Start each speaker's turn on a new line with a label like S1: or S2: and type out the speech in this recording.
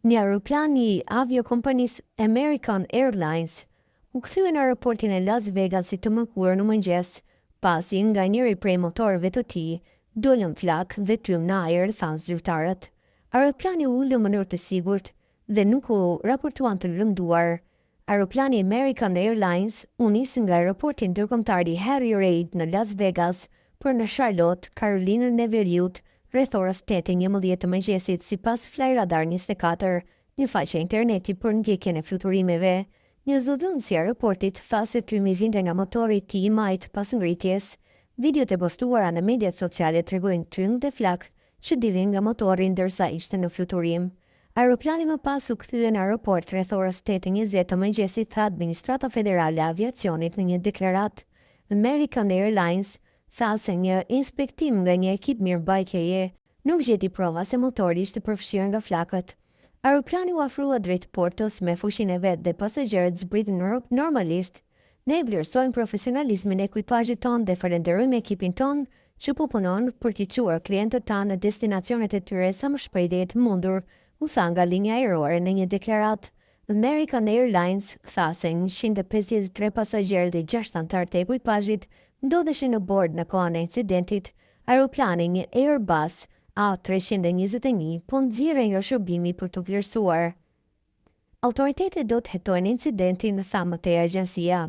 S1: Një aeroplan i aviokompanisë American Airlines u kthye në aeroportin e Las Vegasit të mërkurë në mëngjes, pasi nga njëri prej motorëve të tij dolën flak dhe tym në ajër, thanë zyrtarët. Aeroplani u ul në mënyrë të sigurt dhe nuk u raportuan të lënduar. Aeroplani American Airlines u nis nga aeroporti ndërkombëtar i Harry Reid në Las Vegas për në Charlotte, Karolinën e Veriut, rreth orës 8:11 të mëngjesit, sipas Flyradar 24, një faqe interneti për ndjekjen e fluturimeve. Një zëdhënës i aeroportit tha se tymi vinte nga motori i tij i majt pas ngritjes. Videot e postuara në mediat sociale tregojnë tyng dhe flak që dilin nga motori ndërsa ishte në fluturim. Aeroplani më pas u kthye në aeroport rreth orës 8:20 të mëngjesit, tha Administrata Federale e Aviacionit në një deklaratë. American Airlines tha se një inspektim nga një ekip mirëmbajtjeje nuk gjeti prova se motori ishte përfshirë nga flakët. Aeroplani u afrua drejt portos me fushinë e vet dhe pasagerët zbritën normalisht. Ne vlerësojmë profesionalizmin e ekipazhit ton dhe falenderojmë ekipin ton që po punon për t'i çuar klientët tanë në destinacionet e tyre sa më shpejt dhe të mundur, u tha nga linja ajrore në një deklaratë. American Airlines tha se 153 pasagerë dhe 6 anëtar të ekipazhit ndodheshin në bord në kohën e incidentit. Aeroplani, një Airbus A321, po nxirrej nga shërbimi për të vlerësuar. Autoritetet do të hetojnë incidentin, tha më tej agjencia.